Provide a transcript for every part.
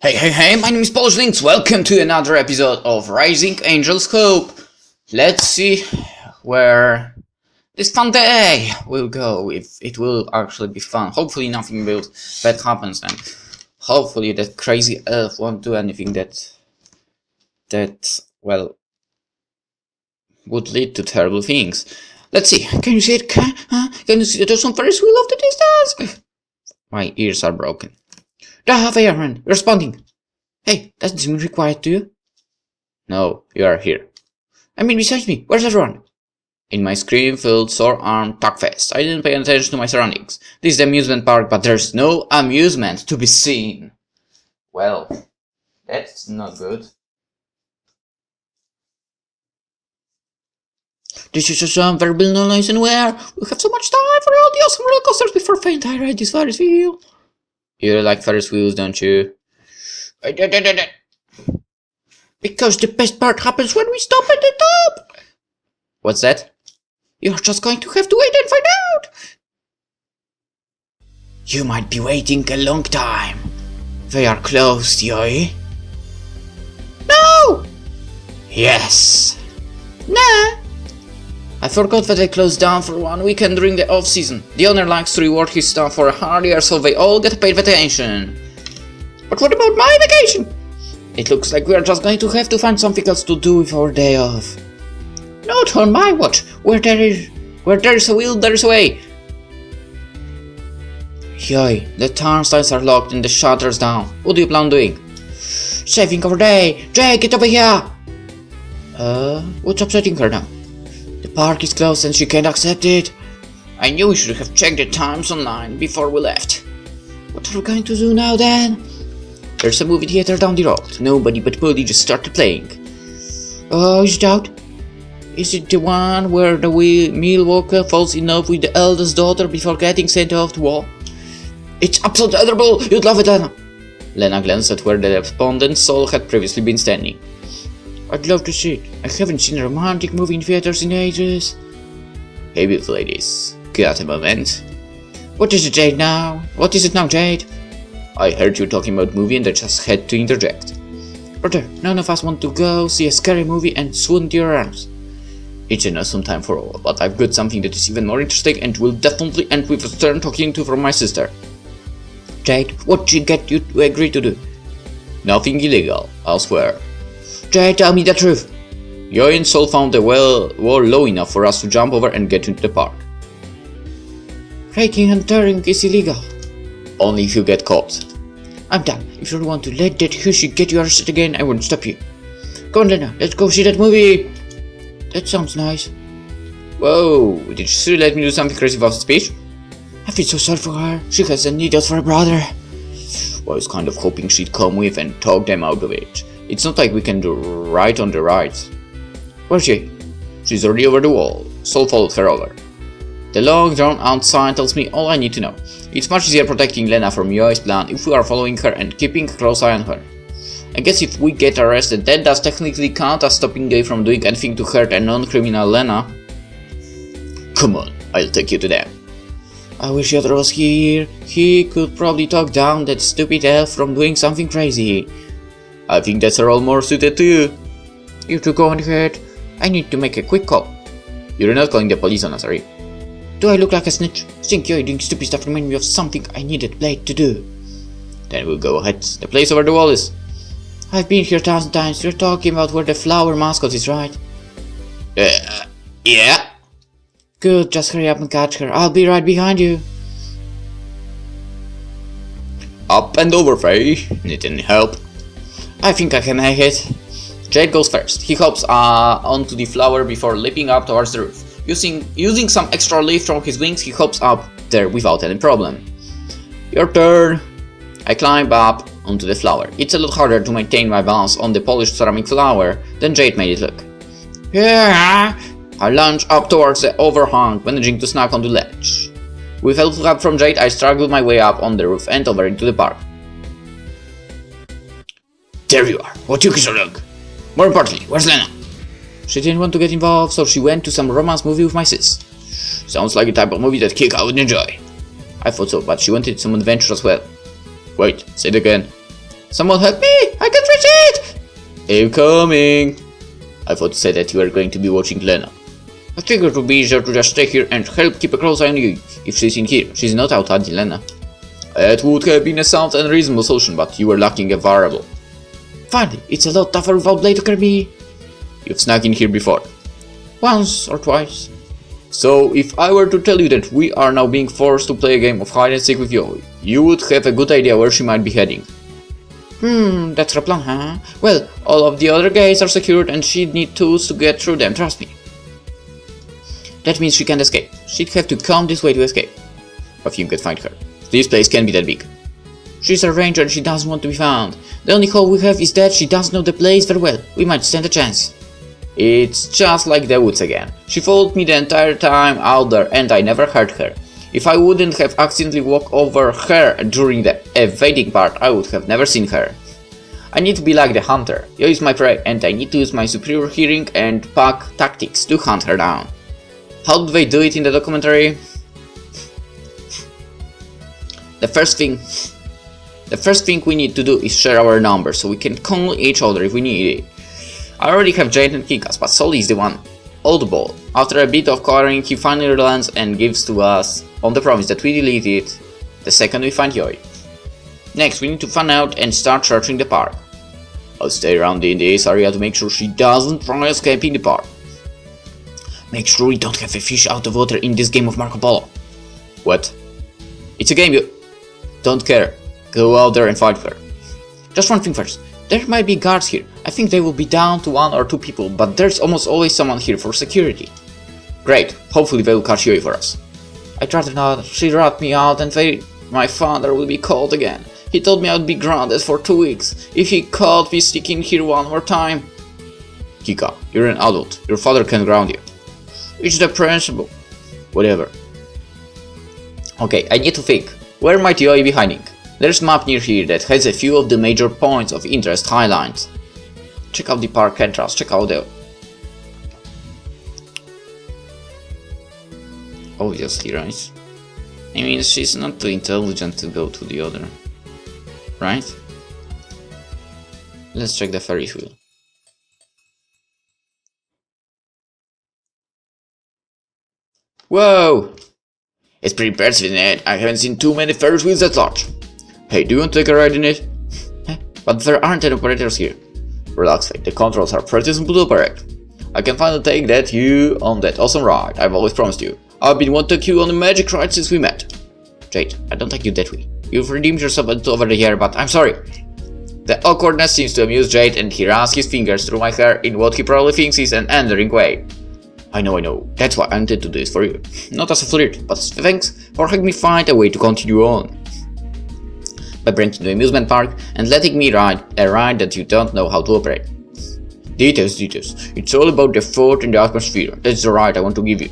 Hey, my name is PolishLynx. Welcome to another episode of Rising Angel's Hope. Let's see where this fun day will go, if it will actually be fun. Hopefully nothing bad happens, and hopefully that crazy elf won't do anything that would lead to terrible things. Let's see. Can you see it? Can you see that there's some Ferris wheel off the distance? My ears are broken. Fireman, responding. Hey, doesn't seem required to you? No, you are here. I mean, besides me, where's everyone? In my scream-filled, sore-armed tuckfest, I didn't pay attention to my surroundings. This is the amusement park, but there's no amusement to be seen. Well, that's not good. This is some very noise and where we have so much time for all the awesome roller coasters before Faye and I ride this Ferris wheel. You like Ferris wheels, don't you? Because the best part happens when we stop at the top. What's that? You're just going to have to wait and find out. You might be waiting a long time. They are closed, Yoi. No! Yes. Nah. I forgot that they closed down for 1 weekend during the off-season. The owner likes to reward his staff for a hard year, so they all get a paid vacation. But what about my vacation? It looks like we are just going to have to find something else to do with our day off. Not on my watch. Where there is a will, there is a way. Yoy, the turnstiles are locked and the shutters down. What do you plan on doing? Saving our day. Jay, get over here. What's upsetting her now? The park is closed and she can't accept it. I knew we should have checked the times online before we left. What are we going to do now then? There's a movie theater down the road. Nobody but Puddy just started playing. Oh, is it out? Is it the one where the meal worker falls in love with the eldest daughter before getting sent off the wall? It's absolutely adorable! You'd love it, Lena! Lena glanced at where the respondent's soul had previously been standing. I'd love to see it. I haven't seen a romantic movie in theaters in ages. Hey, beautiful ladies. Got a moment? What is it, Jade, now? What is it now, Jade? I heard you talking about movie and I just had to interject. Brother, none of us want to go see a scary movie and swoon into your arms. It's an awesome time for all, but I've got something that is even more interesting and will definitely end with a stern talking to from my sister. Jade, what did she get you to agree to do? Nothing illegal, I'll swear. Jade, tell me the truth. Yoy and Sol found the wall low enough for us to jump over and get into the park. Raking and tearing is illegal. Only if you get caught. I'm done. If you don't want to let that Hushi get you arrested again, I won't stop you. Come on, Lena, let's go see that movie. That sounds nice. Whoa, did she really let me do something crazy without speech? I feel so sorry for her. She has a need for a brother. I was kind of hoping she'd come with and talk them out of it. It's not like we can do right on the rights. Where's she? She's already over the wall. Sol followed her over. The long drawn-out sign tells me all I need to know. It's much easier protecting Lena from Yoi's plan if we are following her and keeping a close eye on her. I guess if we get arrested, that does technically count as stopping Yoy from doing anything to hurt a non-criminal Lena. Come on, I'll take you to them. I wish Yodor was here. He could probably talk down that stupid elf from doing something crazy. I think that's a role more suited to you. You two go on ahead. I need to make a quick call. You're not calling the police on us, are you? Do I look like a snitch? Think you're doing stupid stuff remind me of something I needed Blade to do. Then we'll go ahead. The place over the wall is. I've been here 1,000 times. You're talking about where the flower mascot is, right? Yeah. Good, just hurry up and catch her. I'll be right behind you. Up and over, Faye. Need any help? I think I can make it. Jade goes first. He hops onto the flower before leaping up towards the roof. Using some extra lift from his wings, he hops up there without any problem. Your turn. I climb up onto the flower. It's a lot harder to maintain my balance on the polished ceramic flower than Jade made it look. Yeah. I lunge up towards the overhang, managing to snag on the ledge. With help from Jade, I struggled my way up on the roof and over into the park. There you are. What took you so long? More importantly, where's Lena? She didn't want to get involved, so she went to some romance movie with my sis. Sounds like a type of movie that Kika would enjoy. I thought so, but she wanted some adventure as well. Wait, say it again. Someone help me! I can't reach it! I'm coming! I thought you said that you were going to be watching Lena. I figured it would be easier to just stay here and help keep a close eye on you. If she's in here, she's not out at Lena. It would have been a sound and reasonable solution, but you were lacking a variable. Finally, it's a lot tougher without Blade to carry me. You've snuck in here before. Once or twice. So, if I were to tell you that we are now being forced to play a game of hide and seek with Yoi, you would have a good idea where she might be heading. That's her plan, huh? Well, all of the other gates are secured and she'd need tools to get through them, trust me. That means she can't escape. She'd have to come this way to escape. But you could find her. This place can't be that big. She's a ranger and she doesn't want to be found. The only hope we have is that she doesn't know the place very well. We might stand a chance. It's just like the woods again. She followed me the entire time out there and I never heard her. If I wouldn't have accidentally walked over her during the evading part, I would have never seen her. I need to be like the hunter. Yo is my prey and I need to use my superior hearing and pack tactics to hunt her down. How do they do it in the documentary? The first thing we need to do is share our numbers so we can call each other if we need it. I already have Jade and Kikas, but Sully is the one. Oddball. After a bit of quarreling, he finally relents and gives to us on the promise that we delete it the second we find Yoi. Next, we need to fan out and start searching the park. I'll stay around in this area to make sure she doesn't try escaping the park. Make sure we don't have a fish out of water in this game of Marco Polo. What? It's a game, you... Don't care. Go out there and fight her. Just one thing first. There might be guards here. I think they will be down to 1 or 2 people, but there's almost always someone here for security. Great. Hopefully they will catch Yoi for us. I'd rather not. She rat me out and my father will be called again. He told me I'd be grounded for 2 weeks if he caught me sticking here one more time. Kika, you're an adult. Your father can ground you. It's the principle. Whatever. Okay, I need to think. Where might Yoi be hiding? There's a map near here that has a few of the major points of interest highlighted. Check out the park entrance, check out the... Obviously, right? I mean, she's not too intelligent to go to the other. Right? Let's check the Ferris wheel. Whoa! It's pretty impressive, isn't it? I haven't seen too many Ferris wheels at large. Hey, do you want to take a ride in it? But there aren't any operators here. Relax, Faye, the controls are pretty simple to operate. I can finally take you on that awesome ride I've always promised you. I've been wanting to take you on a magic ride since we met. Jade, I don't take you that way. You've redeemed yourself over the year, but I'm sorry. The awkwardness seems to amuse Jade and he runs his fingers through my hair in what he probably thinks is an endearing way. I know. That's why I wanted to do this for you. Not as a flirt, but thanks for helping me find a way to continue on. By bringing the amusement park and letting me ride a ride that you don't know how to operate. Details. It's all about the thought in the atmosphere. That's the ride I want to give you.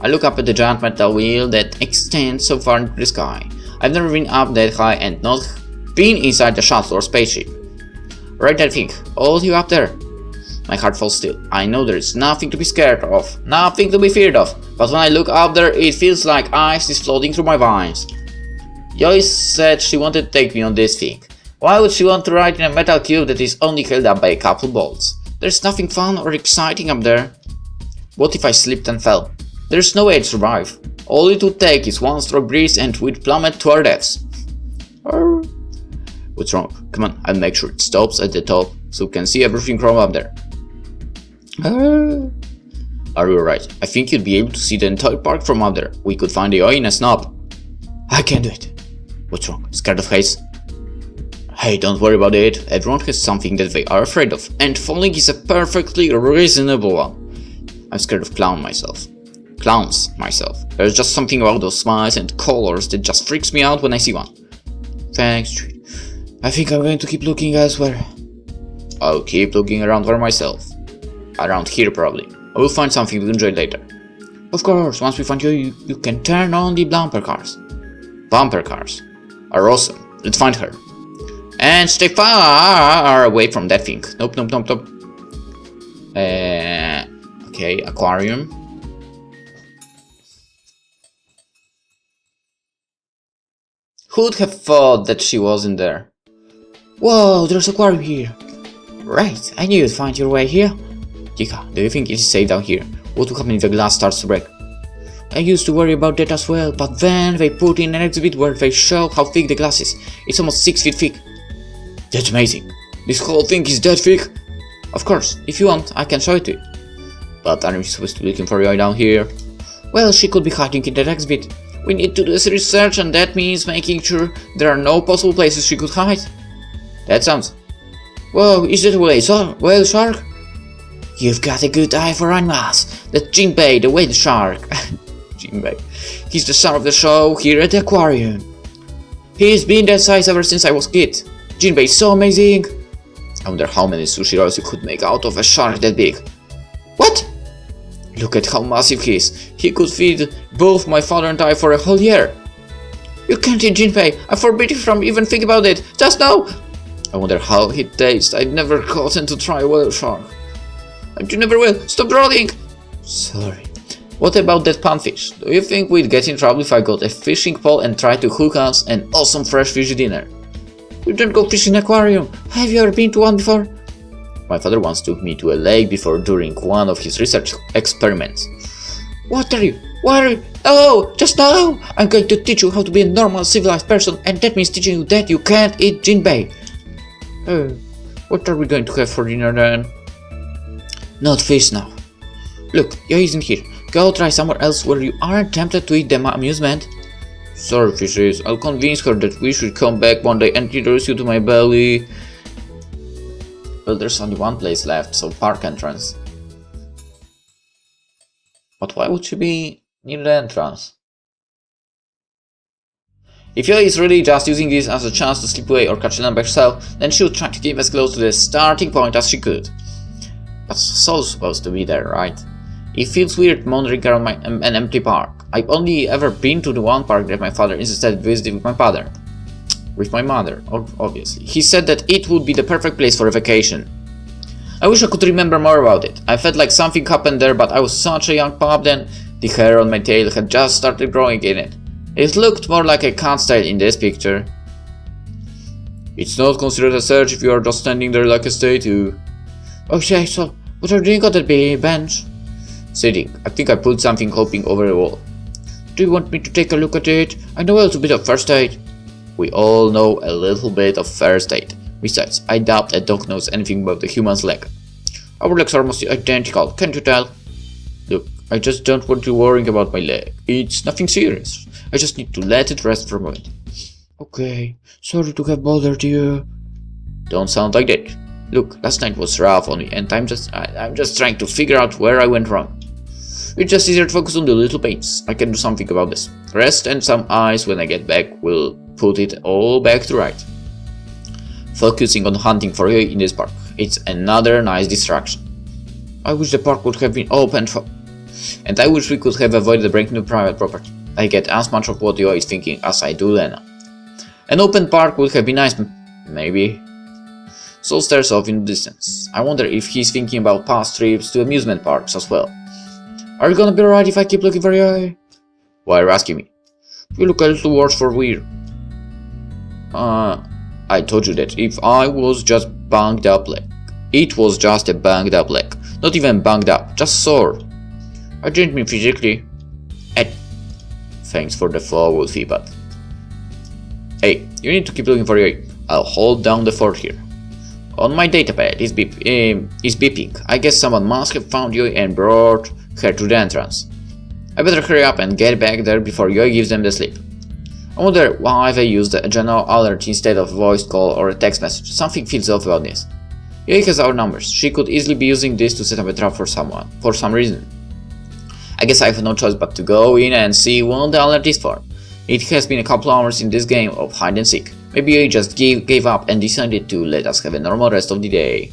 I look up at the giant metal wheel that extends so far into the sky. I've never been up that high and not been inside the shuttle or spaceship. Right, I think. All you up there. My heart falls still. I know there is nothing to be scared of, nothing to be feared of, but when I look up there it feels like ice is floating through my veins. Yoi said she wanted to take me on this thing. Why would she want to ride in a metal cube that is only held up by a couple bolts? There's nothing fun or exciting up there. What if I slipped and fell? There's no way I'd survive. All it would take is one strong breeze and we'd plummet to our deaths. What's wrong? Come on, I'll make sure it stops at the top so we can see everything from up there. Are you alright? I think you'd be able to see the entire park from up there. We could find the Yoi in a snap. I can't do it. What's wrong? Scared of heights? Hey, don't worry about it. Everyone has something that they are afraid of, and falling is a perfectly reasonable one. I'm scared of clowns myself. There's just something about those smiles and colors that just freaks me out when I see one. Thanks, Treat. I think I'm going to keep looking elsewhere. I'll keep looking around for myself. Around here probably. I will find something to enjoy later. Of course, once we find you can turn on the bumper cars. Bumper cars are awesome. Let's find her. And stay far away from that thing. Nope. Okay, aquarium. Who'd have thought that she wasn't there? Whoa, there's an aquarium here. Right, I knew you'd find your way here. Chica, do you think it is safe down here? What will happen if the glass starts to break? I used to worry about that as well, but then they put in an exhibit where they show how thick the glass is. It's almost 6 feet thick. That's amazing. This whole thing is that thick. Of course, if you want, I can show it to you. But aren't we supposed to be looking for you down here? Well, she could be hiding in that exhibit. We need to do this research, and that means making sure there are no possible places she could hide. That sounds... Whoa, is that a whale shark? You've got a good eye for animals. That's Jinbei, the whale shark. Jinbei. He's the star of the show here at the aquarium. He's been that size ever since I was a kid. Jinbei is so amazing. I wonder how many sushi rolls you could make out of a shark that big. What? Look at how massive he is. He could feed both my father and I for a whole year. You can't eat Jinbei. I forbid you from even thinking about it. Just now. I wonder how he tastes. I'd never gotten to try a whale shark. And you never will. Stop rolling. Sorry. What about that panfish? Do you think we'd get in trouble if I got a fishing pole and tried to hook us an awesome fresh fish dinner? You don't go fishing in an aquarium. Have you ever been to one before? My father once took me to a lake before during one of his research experiments. What are you? Why are you? Oh, just now! I'm going to teach you how to be a normal civilized person, and that means teaching you that you can't eat Jinbei. Oh, what are we going to have for dinner then? Not fish now. Look, Yo isn't here. Go try somewhere else where you aren't tempted to eat the amusement. Sorry, fishes. I'll convince her that we should come back one day and introduce you to my belly. Well, there's only one place left, so park entrance. But why would she be near the entrance? If Yo is really just using this as a chance to slip away or catch a lamb by herself, then she would try to get as close to the starting point as she could. But Sol's supposed to be there, right? It feels weird wandering around an empty park. I've only ever been to the one park that my father insisted visiting with my father. With my mother, obviously. He said that it would be the perfect place for a vacation. I wish I could remember more about it. I felt like something happened there, but I was such a young pup then. The hair on my tail had just started growing in it. It looked more like a cat's tail in this picture. It's not considered a search if you are just standing there like a statue. Okay, so what are you doing on that bench? Sitting. I think I put something hoping over the wall. Do you want me to take a look at it? I know a little bit of first aid. We all know a little bit of first aid. Besides, I doubt a dog knows anything about the human's leg. Our legs are almost identical, can't you tell? Look, I just don't want you worrying about my leg. It's nothing serious. I just need to let it rest for a moment. Okay, sorry to have bothered you. Don't sound like that. Look, last night was rough on me, and I'm just trying to figure out where I went wrong. It's just easier to focus on the little pains. I can do something about this. Rest and some ice when I get back will put it all back to right. Focusing on hunting for you in this park. It's another nice distraction. I wish the park would have been open for... And I wish we could have avoided breaking into private property. I get as much of what Yo is thinking as I do Lena. An open park would have been nice, maybe. Sol stares off in the distance. I wonder if he's thinking about past trips to amusement parks as well. Are you gonna be alright if I keep looking for you? Why are you asking me? You look a little worse for weird. I told you that if I was just banged up leg. It was just a banged up leg. Not even banged up, just sore. I didn't mean physically. Thanks for the follow, Wolfie, but... Hey, you need to keep looking for you. I'll hold down the fort here. On my datapad is beeping. I guess someone must have found you and brought her to the entrance. I better hurry up and get back there before Yo gives them the slip. I wonder why they used a general alert instead of a voice call or a text message. Something feels off about this. Yo has our numbers. She could easily be using this to set up a trap for someone, for some reason. I guess I have no choice but to go in and see what the alert is for. It has been a couple hours in this game of hide and seek. Maybe Yo just gave up and decided to let us have a normal rest of the day.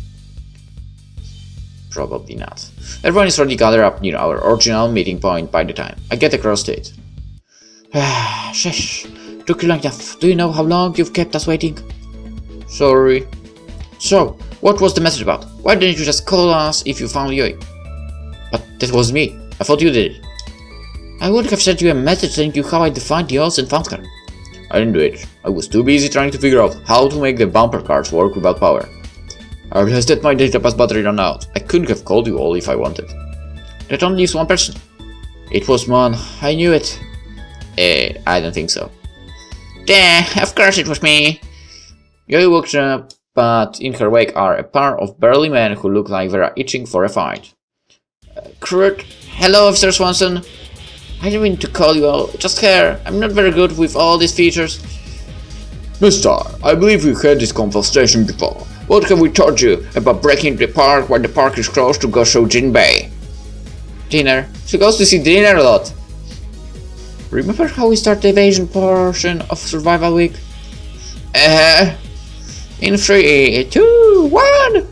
Probably not. Everyone is already gathered up near our original meeting point by the time I get across to it. Shush. Took you long enough. Do you know how long you've kept us waiting? Sorry. So, what was the message about? Why didn't you just call us if you found Yo? But that was me. I thought you did it. I would have sent you a message telling you how I defined Yo and found her. I didn't do it. I was too busy trying to figure out how to make the bumper cars work without power. I realized that my data pass battery ran out. I couldn't have called you all if I wanted. That only leaves one person. It was Mon. I knew it. I don't think so. Of course it was me. Joey woke up, but in her wake are a pair of burly men who look like they're itching for a fight. Kurt, hello, Officer Swanson. I didn't mean to call you all, just her. I'm not very good with all these features. Mister, I believe we had this conversation before. What have we told you about breaking the park when the park is closed to go show Jinbei? Dinner. She goes to see dinner a lot. Remember how we started the evasion portion of Survival Week? In 3, 2, 1, run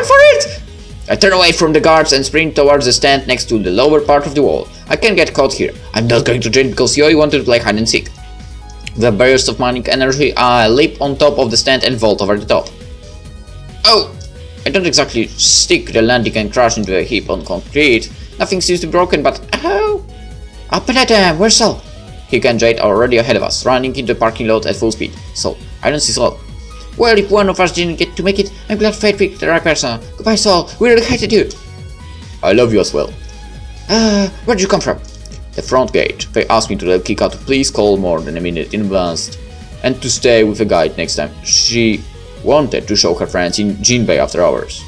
for it! I turn away from the guards and sprint towards the stand next to the lower part of the wall. I can't get caught here. I'm not going to jail because Yoi wanted to play hide and seek. With a burst of manic energy, I leap on top of the stand and vault over the top. Oh! I don't exactly stick the landing and crash into a heap on concrete. Nothing seems to be broken, but oh! Up and at them! Where's Sol? Hick and Jade are already ahead of us, running into the parking lot at full speed. Sol. I don't see Sol. Well, if one of us didn't get to make it, I'm glad Fate picked the right person. Goodbye, Sol. We really hated you. I love you as well. Where'd you come from? The front gate. They asked me to kick out to please call more than a minute in advance and to stay with a guide next time. She wanted to show her friends in Jinbei after hours.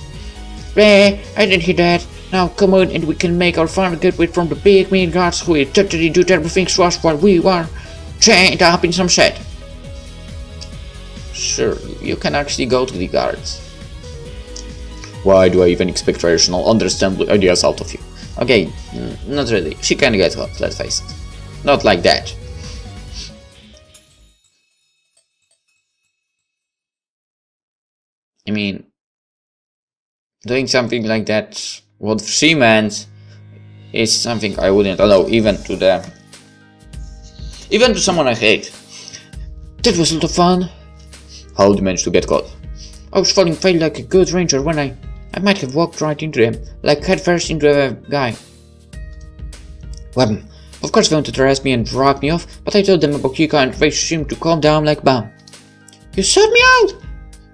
I didn't hear that. Now come on and we can make our final getaway from the big mean guards who will totally do terrible things to us while we were chained up in some shed. Sure, you can actually go to the guards. Why do I even expect rational, understandable ideas out of you? Okay, not really. She can get hot, let's face it. Not like that. I mean, doing something like that, what she meant, is something I wouldn't allow even to someone I hate. That was a lot of fun. How did you manage to get caught? I was falling fade like a good ranger when I might have walked right into him, like head first into a guy. Well, of course they wanted to arrest me and drag me off, but I told them about Kika and they seemed to calm down like bam. You sought me out!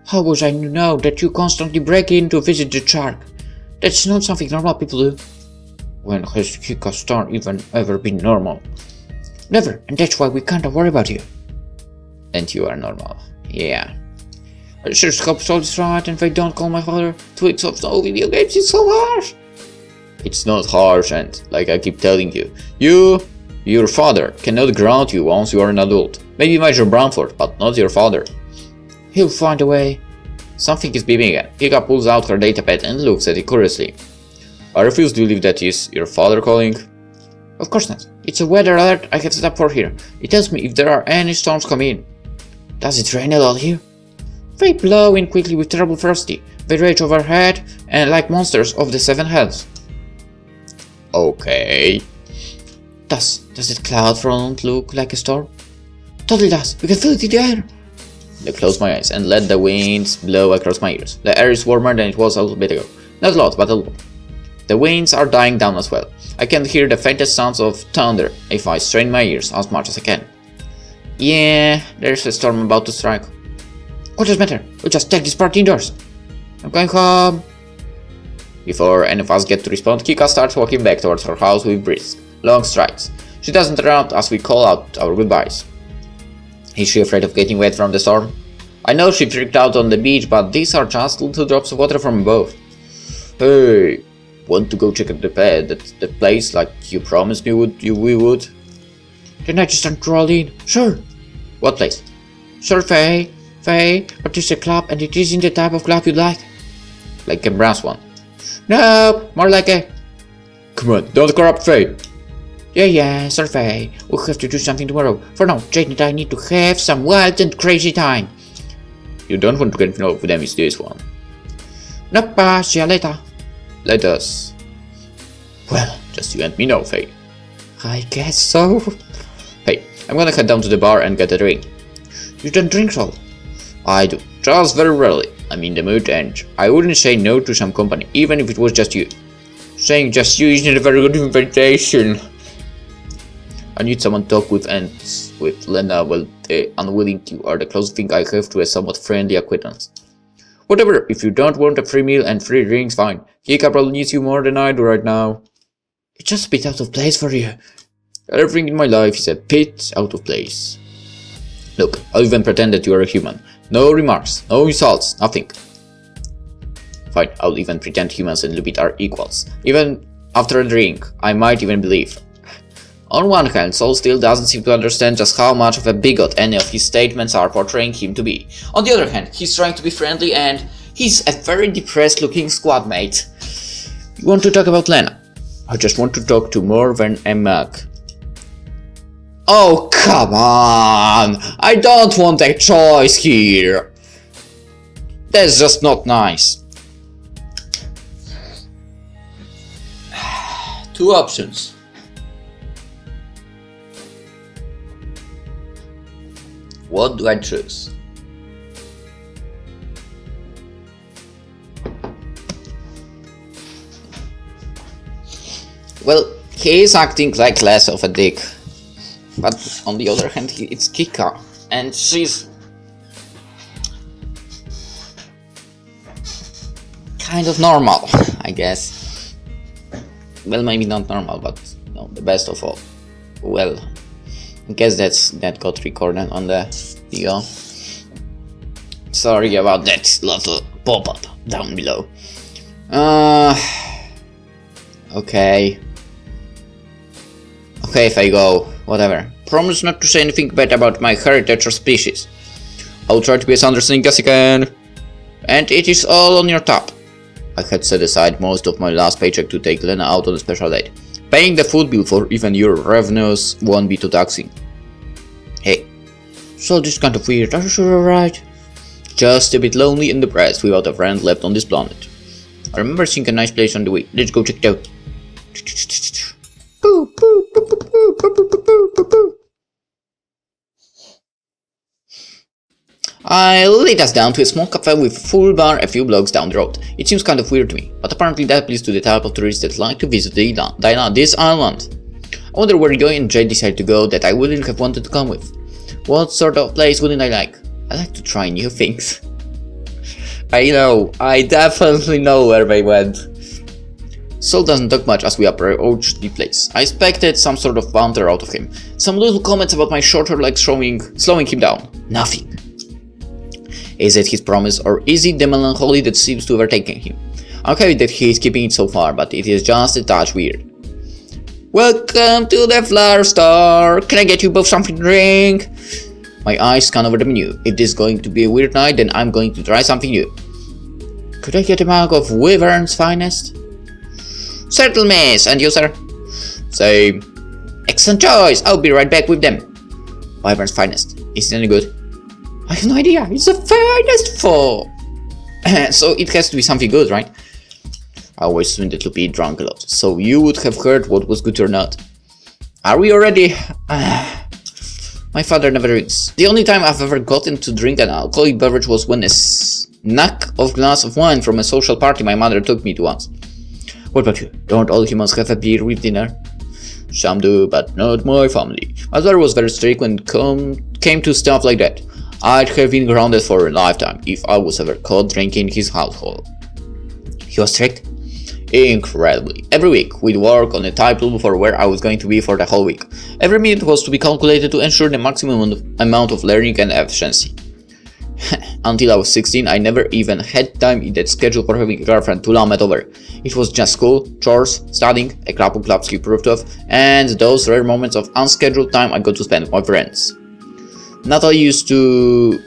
How was I to know that you constantly break in to visit the shark? That's not something normal people do. When has Kika's star even ever been normal? Never, and that's why we can't worry about you. And you are normal. Yeah. I just hope Sol is right and they don't call my father tweets of no video games. It's so harsh. It's not harsh, and like I keep telling you, your father cannot ground you once you are an adult. Maybe Major Bramford, but not your father. He'll find a way. Something is beeping again. Kika pulls out her datapad and looks at it curiously. I refuse to believe that is your father calling. Of course not. It's a weather alert I have set up for here. It tells me if there are any storms coming in. Does it rain a lot here? They blow in quickly with terrible ferocity. They rage overhead and like monsters of the seven hells. Okay. Does that cloud front look like a storm? Totally does. We can feel it in the air. I close my eyes and let the winds blow across my ears. The air is warmer than it was a little bit ago. Not a lot, but a little. The winds are dying down as well. I can hear the faintest sounds of thunder if I strain my ears as much as I can. Yeah, there's a storm about to strike. What does matter? We'll just take this party indoors. I'm going home. Before any of us get to respond, Kika starts walking back towards her house with brisk, long strides. She doesn't interrupt as we call out our goodbyes. Is she afraid of getting wet from the storm? I know she freaked out on the beach, but these are just little drops of water from above. Hey, want to go check out the place like you promised me we would? Then I just start rolling. Sure. What place? Sure, Faye, but it's a club and it isn't the type of club you'd like. Like a brass one. No, more like a... Come on, don't corrupt Faye. Yeah, Sir Faye. We'll have to do something tomorrow. For now, Jade and I need to have some wild and crazy time. You don't want to get involved with them, is this one? Nope, see you later. Let us. Well, just you and me know, Faye. I guess so. Hey, I'm gonna head down to the bar and get a drink. You don't drink, so? I do, just very rarely. I'm in the mood and I wouldn't say no to some company, even if it was just you. Saying just you isn't a very good invitation. I need someone to talk with, and with Lena, well, unwilling. You are the closest thing I have to a somewhat friendly acquaintance. Whatever, if you don't want a free meal and free drinks, fine. Kika probably needs you more than I do right now. It's just a bit out of place for you. Everything in my life is a bit out of place. Look, I'll even pretend that you are a human. No remarks, no insults, nothing. Fine, I'll even pretend humans and Lupit are equals. Even after a drink, I might even believe. On one hand, Sol still doesn't seem to understand just how much of a bigot any of his statements are portraying him to be. On the other hand, he's trying to be friendly and he's a very depressed looking squad mate. You want to talk about Lena? I just want to talk to more than a mug. Oh, come on! I don't want a choice here! That's just not nice. Two options. What do I choose? Well, he is acting like less of a dick. But on the other hand, it's Kika. And she's kind of normal, I guess. Well, maybe not normal, but no, the best of all. Well, I guess that got recorded on the video. Sorry about that little pop-up down below. Okay. Okay, if I go, whatever. Promise not to say anything bad about my heritage or species. I'll try to be as understanding as I can. And it is all on your top. I had set aside most of my last paycheck to take Lena out on a special date. Paying the food bill for even your revenues won't be too taxing. Hey, so this is kind of weird, are you sure you're right? Just a bit lonely and depressed without a friend left on this planet. I remember seeing a nice place on the way. Let's go check it out. I lead us down to a small cafe with a full bar a few blocks down the road. It seems kind of weird to me, but apparently that appeals to the type of tourists that like to visit this island. I wonder where Joy and Jay decided to go that I wouldn't have wanted to come with. What sort of place wouldn't I like? I like to try new things. I know, I definitely know where they went. Sol doesn't talk much as we approach the place. I expected some sort of banter out of him. Some little comments about my shorter legs slowing him down. Nothing. Is it his promise, or is it the melancholy that seems to have overtaken him? I'm happy that he is keeping it so far, but it is just a touch weird. Welcome to the flower store. Can I get you both something to drink? My eyes scan over the menu. If this is going to be a weird night, then I'm going to try something new. Could I get a mug of Wyvern's finest? Certainly, miss. And you, sir? Same. Excellent choice. I'll be right back with them. Wyvern's finest. Is it any good? I have no idea. It's the finest for. So it has to be something good, right? I always assumed that Lupi drank a lot, so you would have heard what was good or not. Are we already? My father never drinks. The only time I've ever gotten to drink an alcoholic beverage was when a snack of glass of wine from a social party my mother took me to once. What about you? Don't all humans have a beer with dinner? Some do, but not my family. My father was very strict when it came to stuff like that. I'd have been grounded for a lifetime if I was ever caught drinking his household. He was strict? Incredibly. Every week, we'd work on a timetable for where I was going to be for the whole week. Every minute was to be calculated to ensure the maximum amount of learning and efficiency. Until I was 16, I never even had time in that schedule for having a girlfriend to lament over. It was just school, chores, studying, a couple clubs he approved of, and those rare moments of unscheduled time I got to spend with my friends. Natalie used to...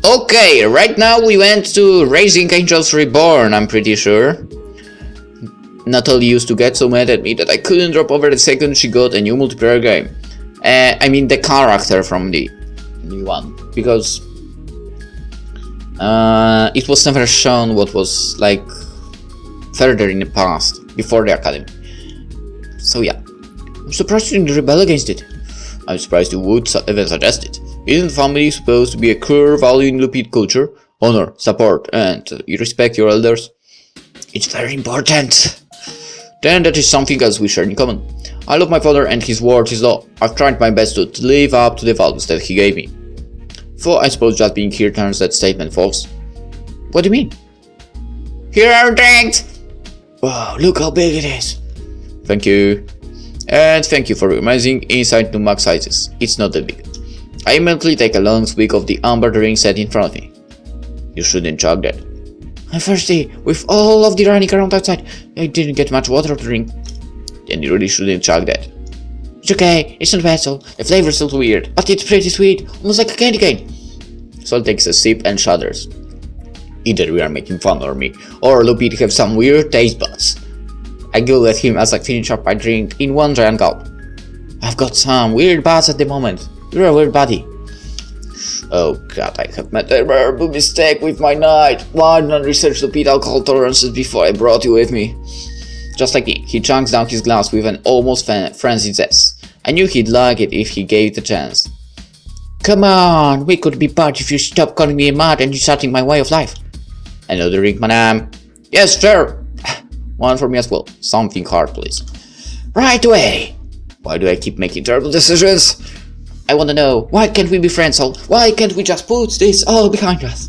Okay, right now we went to Raising Angels Reborn, I'm pretty sure. Natalie used to get so mad at me that I couldn't drop over the second she got a new multiplayer game. I mean the character from the new one, because it was never shown what was like further in the past, before the academy. So yeah, I'm surprised you didn't rebel against it. I'm surprised you would even suggest it. Isn't family supposed to be a core value in Lupit culture? Honor, support, and you respect your elders? It's very important. Then that is something else we share in common. I love my father and his word is law. I've tried my best to live up to the values that he gave me. So I suppose just being here turns that statement false. What do you mean? Here are drinks! Wow, look how big it is. Thank you. And thank you for your amazing insight to max sizes. It's not that big. I immediately take a long swig of the amber drink set in front of me. You shouldn't chug that. I'm thirsty. With all of the running around outside, I didn't get much water to drink. Then you really shouldn't chug that. It's okay, it's not bad, so the flavor is still weird, but it's pretty sweet, almost like a candy cane. Sol takes a sip and shudders. Either we are making fun of me, or Lupit have some weird taste buds. I go at him as I finish up my drink in one giant gulp. I've got some weird buds at the moment. You're a weird buddy. Oh god, I have made a terrible mistake with my night. Why didn't I research Lupit alcohol tolerances before I brought you with me? Just like me, he chunks down his glass with an almost frenzied zest. I knew he'd like it if he gave it a chance. Come on, we could be buddies if you stop calling me a mad and insulting my way of life. Another drink, madame. Yes, sure. One for me as well. Something hard, please. Right away. Why do I keep making terrible decisions? I want to know, why can't we be friends, Sol? Why can't we just put this all behind us?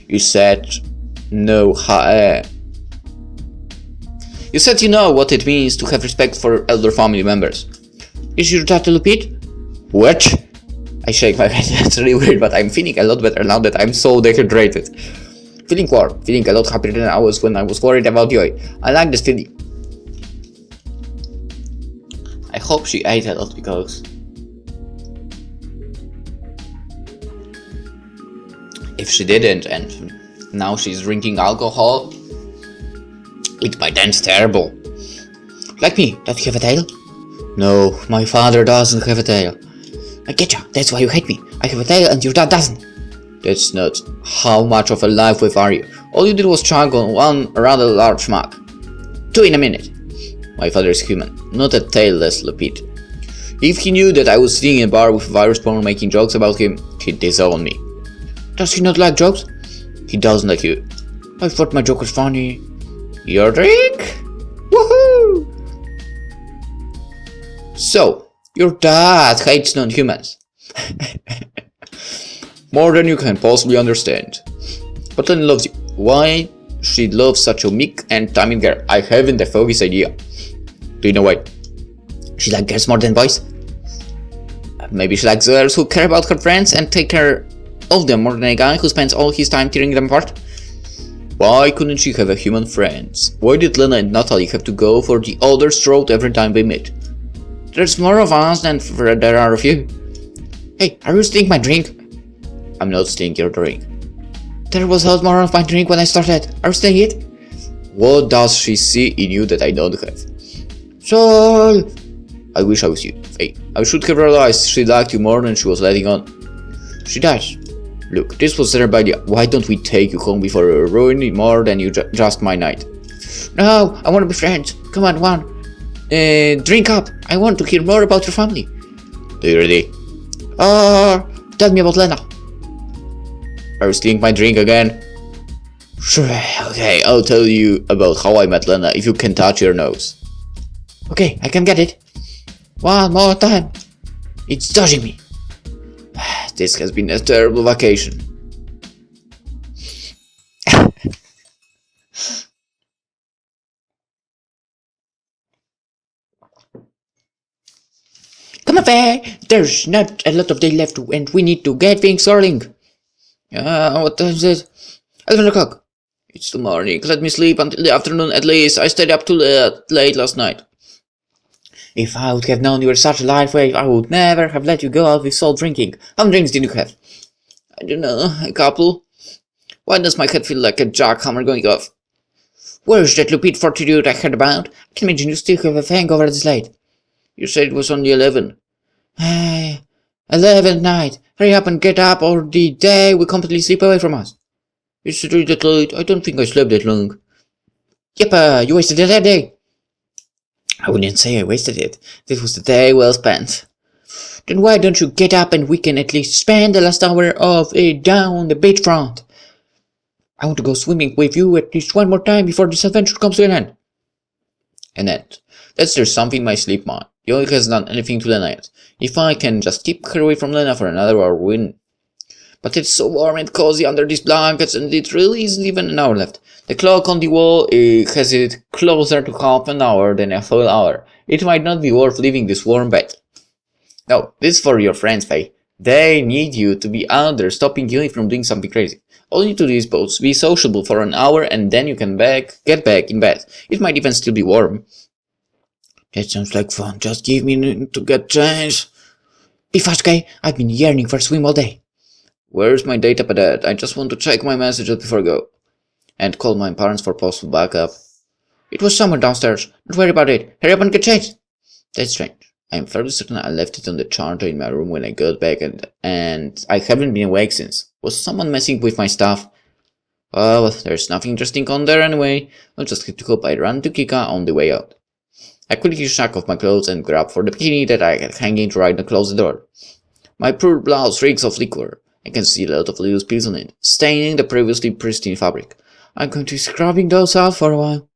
You said no. You said you know what it means to have respect for elder family members. Is your dad to Lupit? What? I shake my head. That's really weird, but I'm feeling a lot better now that I'm so dehydrated. Feeling warm, feeling a lot happier than I was when I was worried about Joy. I like this feeling. I hope she ate a lot because if she didn't and now she's drinking alcohol, it might end terrible. Like me, don't you have a tail? No, my father doesn't have a tail. I get you, that's why you hate me. I have a tail and your dad doesn't. That's not. How much of a life wave are you? All you did was chug on one rather large mug. 2 in a minute. My father is human, not a tailless Lupit. If he knew that I was sitting in a bar with a virus porn making jokes about him, he'd disown me. Does he not like jokes? He doesn't like you. I thought my joke was funny. Your drink? Woohoo! So, your dad hates non-humans. More than you can possibly understand. But then loves you. Why she'd love such a meek and timid girl? I haven't the foggiest idea. Do you know why? She likes girls more than boys? Maybe she likes girls who care about her friends and take care of them more than a guy who spends all his time tearing them apart? Why couldn't she have a human friend? Why did Lena and Natalie have to go for the other's throat every time they meet? There's more of us than there are of you. Hey, are you stealing my drink? I'm not stealing your drink. There was a lot more of my drink when I started. Are you stealing it? What does she see in you that I don't have? Sol! I wish I was you, Faye. I should have realized she liked you more than she was letting on. She does. Look, this was their idea. Why don't we take you home before you ruin it more than you just my night? No, I want to be friends. Come on, one. Drink up. I want to hear more about your family. Do you ready? Tell me about Lena. Are you stealing my drink again? Sure, okay, I'll tell you about how I met Lena if you can touch your nose. Okay, I can get it. One more time. It's dodging me. This has been a terrible vacation. Come on, Faye. There's not a lot of day left and we need to get things rolling. What time is it? 11 o'clock. It's the morning. Let me sleep until the afternoon at least. I stayed up too late last night. If I would have known you were such a lightweight, I would never have let you go out with Sol drinking. How many drinks did you have? I don't know, a couple. Why does my head feel like a jackhammer going off? Where's that Lupit fortitude I heard about? I can imagine you still have a hangover this late. You said it was only 11. 11th night. Hurry up and get up or the day will completely slip away from us. Is it really that late? I don't think I slept that long. Yep, you wasted that day. I wouldn't say I wasted it. This was the day well spent. Then why don't you get up and we can at least spend the last hour of it down the beachfront? I want to go swimming with you at least one more time before this adventure comes to an end. And then, that's there's something in my sleep mind. Yoi has done anything to Lena yet. If I can just keep her away from Lena for another hour, win. But it's so warm and cozy under these blankets, and it really isn't even an hour left. The clock on the wall has it closer to half an hour than a full hour. It might not be worth leaving this warm bed. No, this is for your friends, Faye. They need you to be out there stopping you from doing something crazy. All you need to do is both be sociable for an hour and then you can get back in bed. It might even still be warm. That sounds like fun. Just give me to get changed. Be fast, okay? I've been yearning for a swim all day. Where's my data pad? I just want to check my messages before I go. And call my parents for possible backup. It was somewhere downstairs. Don't worry about it. Hurry up and get changed. That's strange. I'm fairly certain I left it on the charger in my room when I got back and I haven't been awake since. Was someone messing with my stuff? Well, there's nothing interesting on there anyway. I'll just have to hope I ran to Kika on the way out. I quickly shook off my clothes and grabbed for the bikini that I had hanging right across the door. My poor blouse reeks of liquor. I can see a lot of little spills on it, staining the previously pristine fabric. I'm going to be scrubbing those out for a while.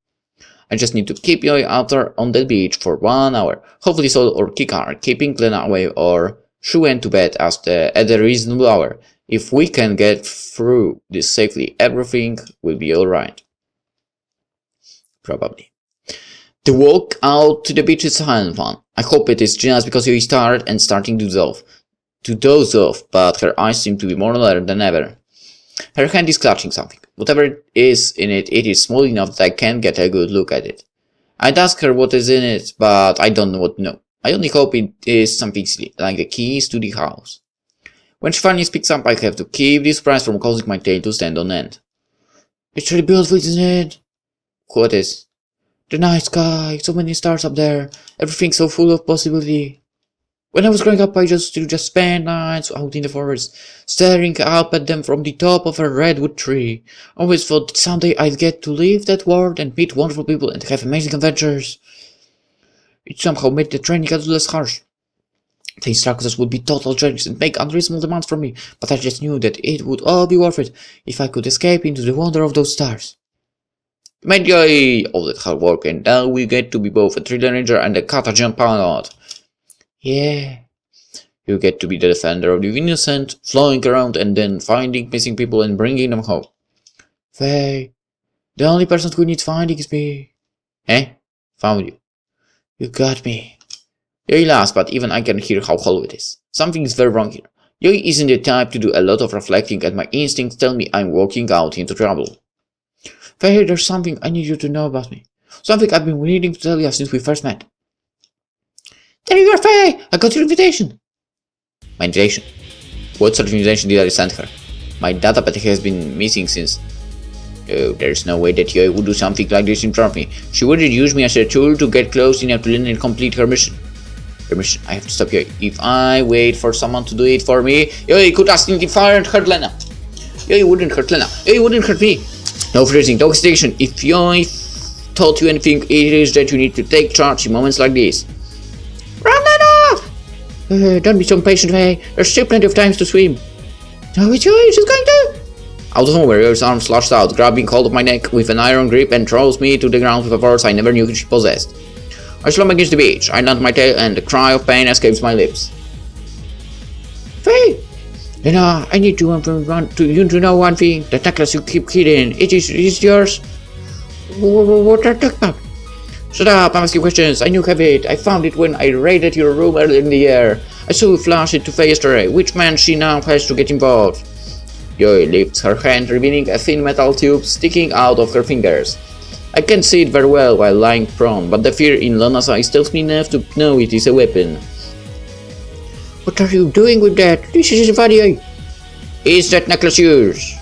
I just need to keep Yoi out there on the beach for 1 hour. Hopefully Sol or Kika are keeping Lena away or she went to bed at a reasonable hour. If we can get through this safely, everything will be alright. Probably. The walk out to the beach is silent fun. I hope it is just because Yoi is tired and starting to doze off, but her eyes seem to be more alert than ever. Her hand is clutching something. Whatever is in it, it is small enough that I can't get a good look at it. I'd ask her what is in it, but I don't know what to know. I only hope it is something silly, like the keys to the house. When she finally speaks up, I have to keep this surprise from causing my tail to stand on end. It's really beautiful, isn't it? What is? The night sky, so many stars up there, everything so full of possibility. When I was growing up, I used to spend nights out in the forest, staring up at them from the top of a redwood tree. I always thought that someday I'd get to leave that world and meet wonderful people and have amazing adventures. It somehow made the training a little less harsh. The instructors would be total jerks and make unreasonable demands from me, but I just knew that it would all be worth it if I could escape into the wonder of those stars. You made joy of that hard work, and now we get to be both a thriller ranger and a Katajion pilot. Yeah. You get to be the defender of the innocent, flying around and then finding missing people and bringing them home. Faye, the only person who needs finding is me. Eh? Found you. You got me. Yoi laughs, but even I can hear how hollow it is. Something is very wrong here. Yoi isn't the type to do a lot of reflecting, and my instincts tell me I'm walking out into trouble. Faye, there's something I need you to know about me. Something I've been needing to tell you since we first met. There you are, Faye! I got your invitation! My invitation? What sort of invitation did I send her? My datapad has been missing since... Oh, there's no way that Yoi would do something like this in front of me. She wouldn't use me as a tool to get close enough to Lena and complete her mission. Her mission, I have to stop Yoi. If I wait for someone to do it for me, Yoi could accidentally fire and hurt Lena. Yoi wouldn't hurt Lena. Yoi wouldn't hurt me. No freezing, no hesitation. If Yoi taught you anything, it is that you need to take charge in moments like this. Run, Lena! Don't be so impatient, Faye. There's still plenty of time to swim. No, it's Yoi, she's going to... Out of nowhere, Yoi's arm slashed out, grabbing hold of my neck with an iron grip and throws me to the ground with a force I never knew she possessed. I slam against the beach, I nod my tail, and a cry of pain escapes my lips. Faye! Lena, I need you to know one thing. The necklace you keep hidden, it is yours. What are you talking about? Shut up, I'm asking questions. I knew you have it. I found it when I raided your room earlier in the year. I saw you flash it to Faye yesterday. Which man she now has to get involved? Yoi lifts her hand, revealing a thin metal tube sticking out of her fingers. I can't see it very well while lying prone, but the fear in Lena's eyes tells me enough to know it is a weapon. What are you doing with that? This is funny. Is that necklace yours?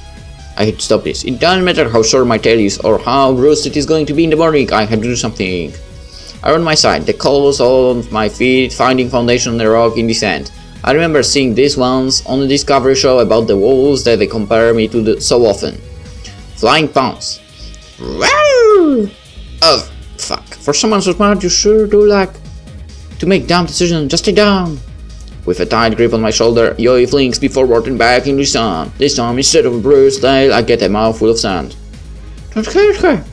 I had to stop this. It doesn't matter how sore my tail is or how bruised it is going to be in the morning, I have to do something. I run my side, the coal was on my feet, finding foundation on the rock in the sand. I remember seeing this once on the Discovery show about the wolves that they compare me to so often. Flying pounce. Wow! Oh, fuck. For someone so smart, you sure do like to make dumb decisions. Just stay down. With a tight grip on my shoulder, Yoi flings me forward and back in the sun. This time, instead of a bruised tail, I get a mouthful of sand. Don't hurt her.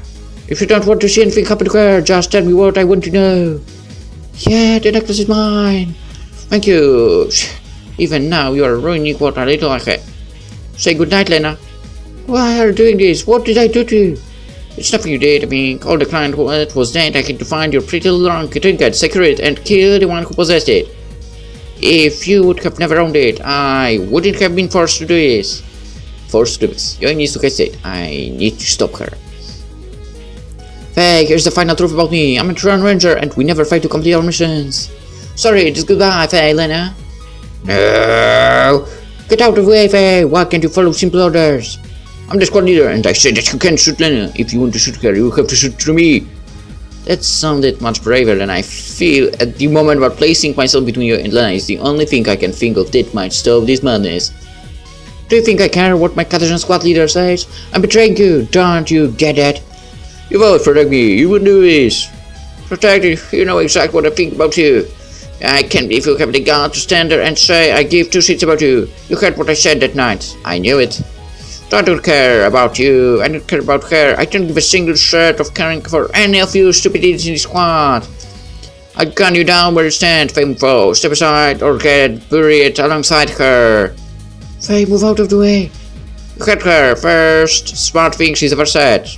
If you don't want to see anything happen to her, just tell me what I want to know. Yeah, the necklace is mine. Thank you. Even now, you are ruining what I little like it. Say goodnight, Lena. Why are you doing this? What did I do to you? It's nothing you did. I mean, all the client who was dead, I had to find your pretty little trinket, secure it, and kill the one who possessed it. If you would have never owned it, I wouldn't have been forced to do this. Forced to do this. You need to hesitate. I need to stop her. Faye, here's the final truth about me. I'm a Tron Ranger, and we never fail to complete our missions. Sorry, just goodbye, Faye, Lena. No! Get out of the way, Faye! Why can't you follow simple orders? I'm the squad leader, and I say that you can't shoot Lena. If you want to shoot her, you have to shoot through me. That sounded much braver than I feel at the moment, but placing myself between you and Lena is the only thing I can think of that might stop this madness. Do you think I care what my Katajion squad leader says? I'm betraying you, don't you get it? You won't protect me, you wouldn't do this. Protect you, you know exactly what I think about you. I can't believe you have the guts to stand there and say I give two shits about you. You heard what I said that night. I knew it. I don't care about you, I don't care about her. I don't give a single shred of caring for any of you stupidities in the squad. I gun you down where you stand, Faye Moonfallow. Step aside or get buried alongside her. Faye, move out of the way. You heard her. First smart thing she's ever said.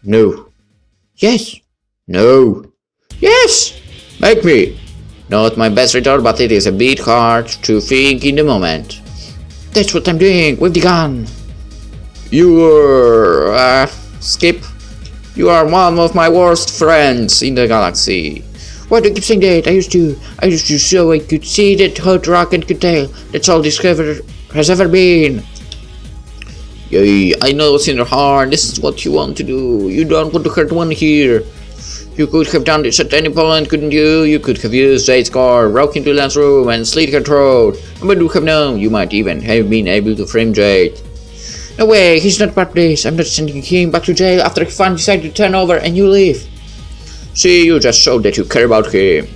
No. Yes. No. Yes. Make me. Not my best retort, but it is a bit hard to think in the moment. That's what I'm doing with the gun. You Skip. You are one of my worst friends in the galaxy. Why do you keep saying that? I used to so I could see that hot rock and could tell. That's all this has ever been. Yeah, I know what's in your heart. This is what you want to do. You don't want to hurt one here. You could have done this at any point, couldn't you? You could have used Jade's car, broke into Lance's room, and slit her throat. But you have known. You might even have been able to frame Jade. No way, he's not part of this. I'm not sending him back to jail after he finally decided to turn over and you leave. See, you just showed that you care about him.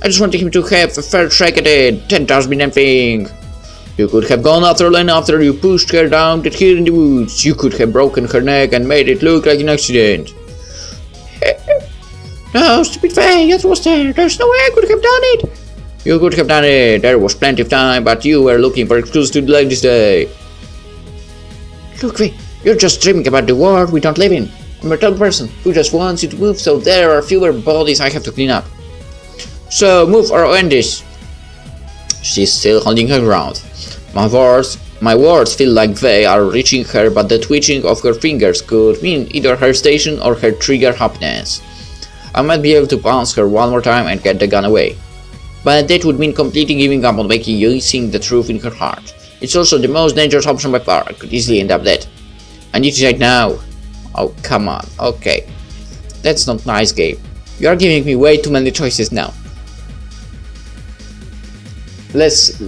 I just wanted him to have a fair shake at it. That doesn't mean anything. You could have gone after Lena after you pushed her down that hill in the woods. You could have broken her neck and made it look like an accident. No, stupid Faye, that was there. There's no way I could have done it. You could have done it. There was plenty of time, but you were looking for excuses to delay this day. Look, Faye, you're just dreaming about the world we don't live in. I'm a total person who just wants you to move so there are fewer bodies I have to clean up. So move or end this. She's still holding her ground. My words feel like they are reaching her, but the twitching of her fingers could mean either her station or her trigger happiness. I might be able to bounce her one more time and get the gun away. But that would mean completely giving up on making you see the truth in her heart. It's also the most dangerous option by far. I could easily end up dead. I need to decide now. Oh, come on. Okay. That's not nice, Gabe. You are giving me way too many choices now. Let's...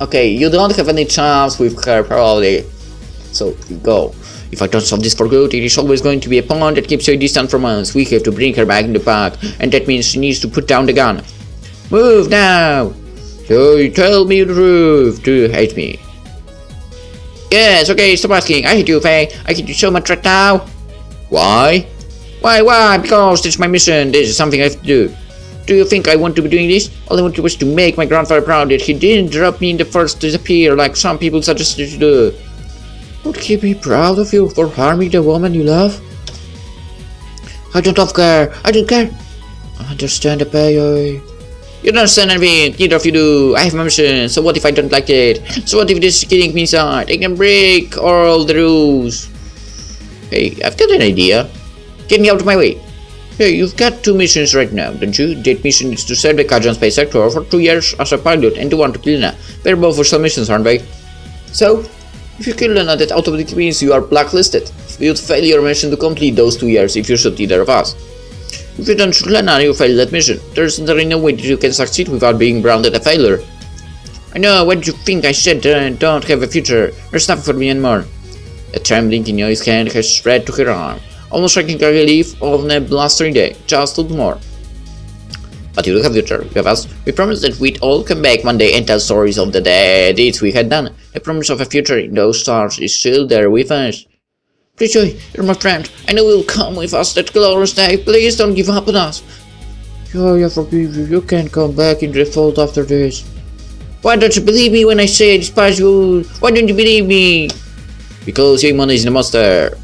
Okay, you don't have any chance with her, probably. So, go. If I don't solve this for good, it is always going to be a pawn that keeps her distant from us. We have to bring her back in the pack, and that means she needs to put down the gun. Move now! So you tell me the truth. Do you hate me? Yes, okay, stop asking. I hate you, Faye. I hate you so much right now. Why? Why? Because this is my mission. This is something I have to do. Do you think I want to be doing this? All I wanted was to make my grandfather proud that he didn't drop me in the first disappear like some people suggested to do. Would he be proud of you for harming the woman you love? I don't care. I don't care. I understand the Faye. You don't understand anything. Neither of you do. I have my mission. So what if I don't like it? So what if this is killing me inside? I can break all the rules. Hey, I've got an idea. Get me out of my way. Hey, you've got two missions right now, don't you? That mission is to serve the Katajion Space Sector for 2 years as a pilot and the one to kill Lena. They're both for some missions, aren't they? So, if you kill Lena, that automatically means you are blacklisted. You'd fail your mission to complete those 2 years if you shoot either of us. If you don't shoot Lena, you fail that mission. There's literally no way that you can succeed without being branded a failure. I know, what did you think I said? Don't have a future. There's nothing for me anymore. A trembling in his hand has spread to her arm, almost like a relief on a blustering day, just a little more. But you do have a future, you have us. We promised that we'd all come back one day and tell stories of the deeds we had done. The promise of a future in those stars is still there with us. Please, Joey, you're my friend. I know you'll come with us that glorious day. Please don't give up on us. Joey, I forgive you. You can't come back into the fold after this. Why don't you believe me when I say I despise you? Why don't you believe me? Because Yaemon is the monster.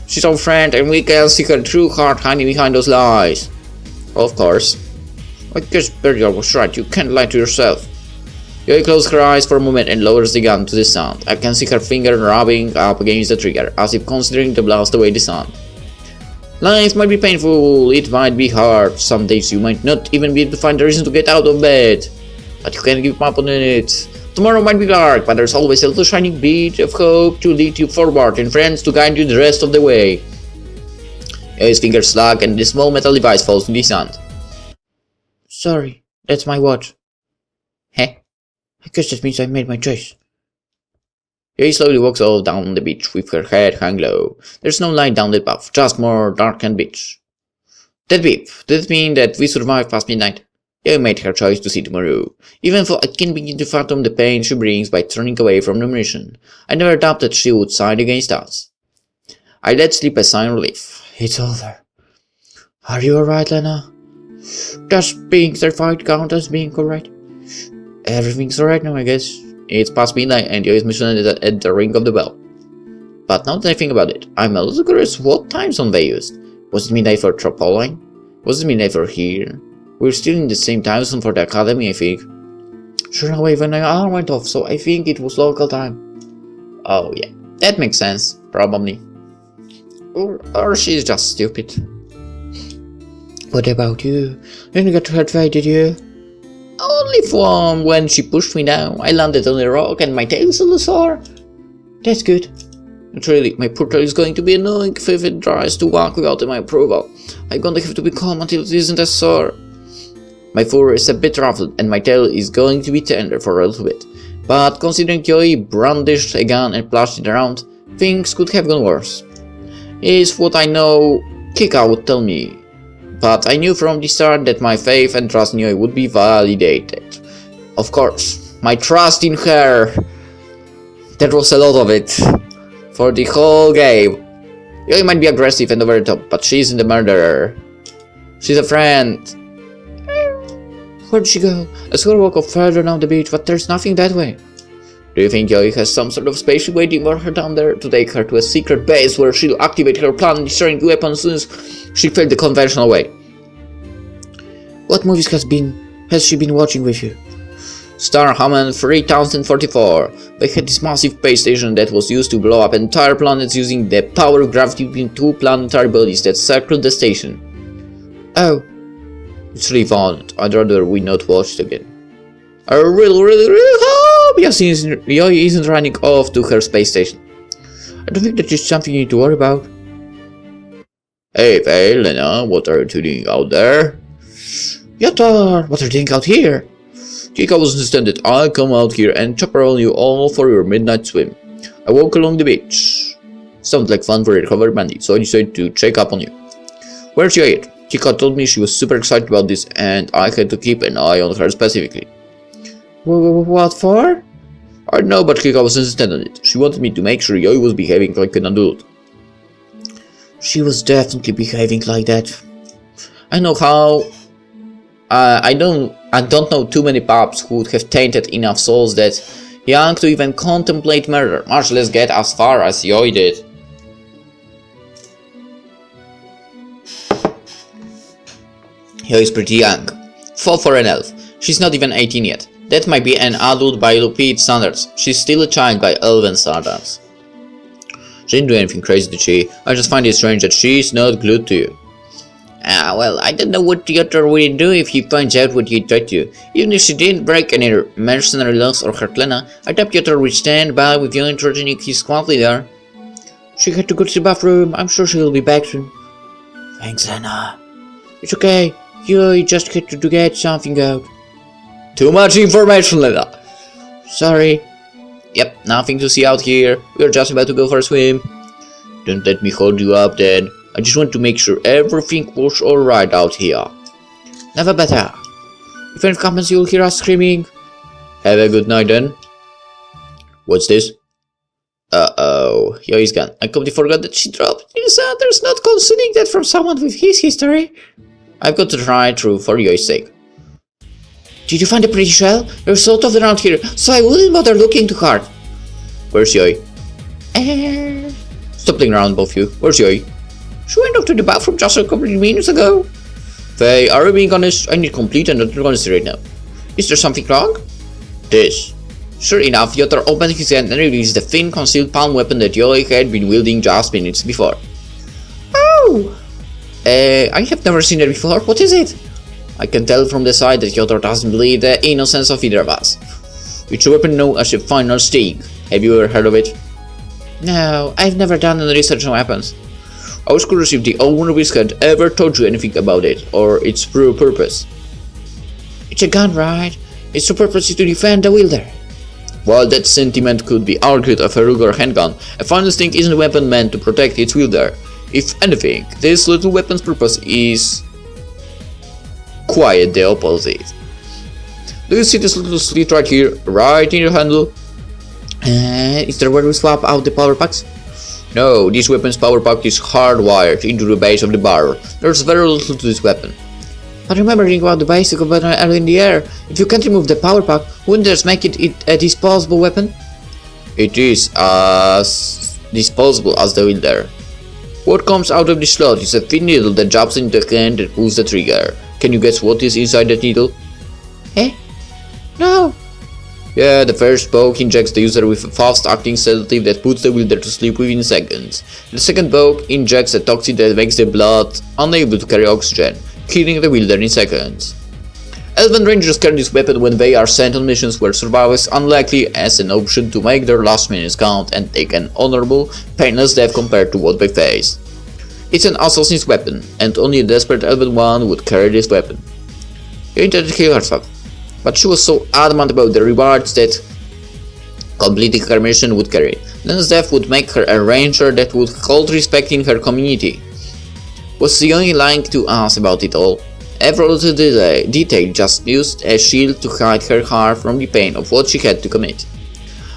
She's our friend and we can see her true heart hiding behind those lies. Of course. I guess Burial was right, you can't lie to yourself. Yoi closes her eyes for a moment and lowers the gun to the sound. I can see her finger rubbing up against the trigger, as if considering to blast away the sound. Life might be painful, it might be hard, some days you might not even be able to find a reason to get out of bed. But you can't give up on it. Tomorrow might be dark, but there's always a little shining bead of hope to lead you forward and friends to guide you the rest of the way. His fingers slug and the small metal device falls to the sand. Sorry, that's my watch. Heh? I guess that means I made my choice. He slowly walks all down the beach with her head hung low. There's no light down the path, just more darkened beach. That beep, does it mean that we survived past midnight? He made her choice to see tomorrow, even though I can begin to fathom the pain she brings by turning away from the mission. I never doubted she would side against us. I let slip a sigh of relief. It's over. Are you alright, Lena? Does being terrified count as being alright? Everything's alright now, I guess. It's past midnight and Yoi's mission ended at the ring of the bell. But now that I think about it, I'm a little curious what time zone they used. Was it midnight for PolishLynx? Was it midnight for here? We're still in the same time zone for the academy, I think. Sure, no, when my alarm went off, so I think it was local time. Oh yeah, that makes sense, probably. Or she's just stupid. What about you? Didn't get hurt, Faye, did you? Only from when she pushed me down. I landed on a rock and my tail is a little sore. That's good. But really, my poor tail is going to be annoying if it tries to walk without my approval. I'm gonna have to be calm until it isn't as sore. My fur is a bit ruffled and my tail is going to be tender for a little bit. But considering Yoi brandished a gun and plashed it around, things could have gone worse. Is what I know Kika would tell me. But I knew from the start that my faith and trust in Yoi would be validated. Of course, my trust in her. That was a lot of it. For the whole game. Yoi might be aggressive and over the top, but she isn't the murderer. She's a friend. Where'd she go? I saw her walk up further down the beach, but there's nothing that way. Do you think Yoi has some sort of spaceship waiting for her down there to take her to a secret base where she'll activate her plan and destroy the weapon as soon as she failed the conventional way? What movies has she been watching with you? Star Hammond 3044. They had this massive space station that was used to blow up entire planets using the power of gravity between two planetary bodies that circled the station. Oh. It's really violent. I'd rather we not watch it again. I really hope Yoi isn't running off to her space station. I don't think that is something you need to worry about. Hey Faye, Lena, what are you doing out there? Yatar, what are you doing out here? Kika was intended. I'll come out here and chaperone you all for your midnight swim. I walk along the beach. Sounds like fun for a recovered bandit, so I decided to check up on you. Where's your head? Kika told me she was super excited about this and I had to keep an eye on her specifically. What for? I don't know, but Kika was insistent on it. She wanted me to make sure Yoi was behaving like an adult. She was definitely behaving like that. I know how. I don't know too many pups who would have tainted enough souls that young to even contemplate murder, much less get as far as Yoi did. Yoi is pretty young. Fall for an elf. She's not even 18 yet. That might be an adult by Lupite standards. She's still a child by elven standards. She didn't do anything crazy, did she? I just find it strange that she's not glued to you. Well, I don't know what the other would do if he finds out what he tried to. Even if she didn't break any mercenary laws or hurt Lena, I doubt the other would stand by with you threatening his squad leader. She had to go to the bathroom. I'm sure she'll be back soon. Thanks, Lena. It's okay. You just had to get something out. Too much information, Lena. Sorry. Yep, nothing to see out here. We're just about to go for a swim. Don't let me hold you up then. I just want to make sure everything was alright out here. Never better. If anything happens, you'll hear us screaming. Have a good night then. What's this? Uh-oh. Oh, Yoi's gone. I completely forgot that she dropped this. There's not concealing that from someone with his history. I've got to try through for Yoi's sake. Did you find a pretty shell? There's sort of around here, so I wouldn't bother looking too hard. Where's Yoi? Stop playing around, both of you. Where's Yoi? She went off to the bathroom just a couple of minutes ago. Faye, are you being honest? I need complete and utter honesty right now. Is there something wrong? This. Sure enough, Yotar opened his hand and released the thin, concealed palm weapon that Yoi had been wielding just minutes before. Oh! I have never seen it before. What is it? I can tell from the side that Yotar doesn't believe the innocence of either of us. It's a weapon known as a final sting. Have you ever heard of it? No, I've never done any research on weapons. I was curious if the owner of this had ever told you anything about it, or its true purpose. It's a gun, right? Its true purpose is to defend the wielder. While that sentiment could be argued of a regular handgun, a final sting isn't a weapon meant to protect its wielder. If anything, this little weapon's purpose is quite the opposite. Do you see this little slit right here, right in your handle? Is there where we swap out the power packs? No, this weapon's power pack is hardwired into the base of the barrel. There's very little to this weapon. But remembering about the basic weapon early in the air, if you can't remove the power pack, wouldn't this make it a disposable weapon? It is as disposable as the wielder. What comes out of the slot is a thin needle that jumps into the hand and pulls the trigger. Can you guess what is inside that needle? No. Yeah, the first poke injects the user with a fast-acting sedative that puts the wielder to sleep within seconds. The second poke injects a toxin that makes the blood unable to carry oxygen, killing the wielder in seconds. Elven Rangers carry this weapon when they are sent on missions where survival is unlikely as an option to make their last minutes count and take an honorable, painless death compared to what they face. It's an assassin's weapon, and only a desperate elven one would carry this weapon. She intended to kill herself, but she was so adamant about the rewards that completing her mission would carry it. Len's death would make her a ranger that would hold respect in her community. Was the only lying to us about it all. Every little detail just used a shield to hide her heart from the pain of what she had to commit.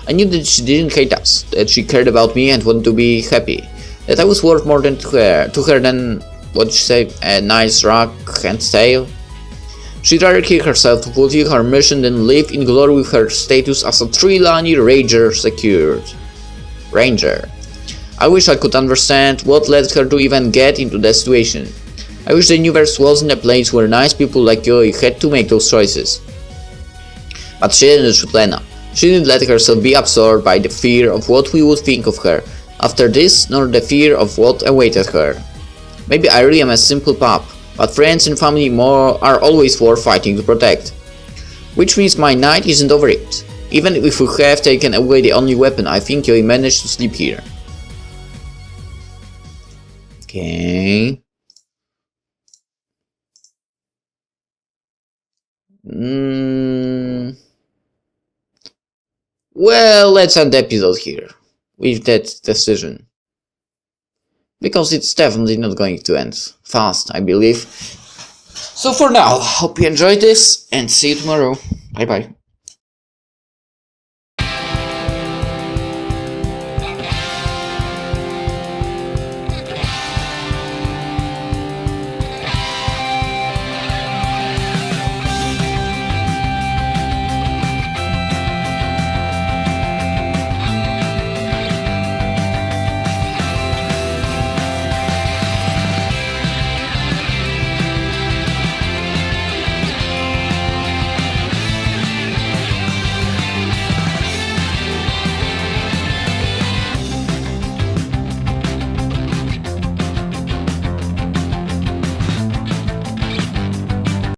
I knew that she didn't hate us, that she cared about me and wanted to be happy, that I was worth more to her than, what did she say, a nice rock and tail. She'd rather kill herself to fulfill her mission than live in glory with her status as a three-line ranger secured. Ranger. I wish I could understand what led her to even get into that situation. I wish the universe wasn't a place where nice people like Yoi had to make those choices. But she didn't shoot Lena. She didn't let herself be absorbed by the fear of what we would think of her after this, nor the fear of what awaited her. Maybe I really am a simple pup, but friends and family are always worth fighting to protect. Which means my night isn't over yet. Even if we have taken away the only weapon, I think Yoi managed to sleep here. Okay. Well, let's end the episode here with that decision, because it's definitely not going to end fast, I believe. So for now, hope you enjoyed this and see you tomorrow. Bye bye.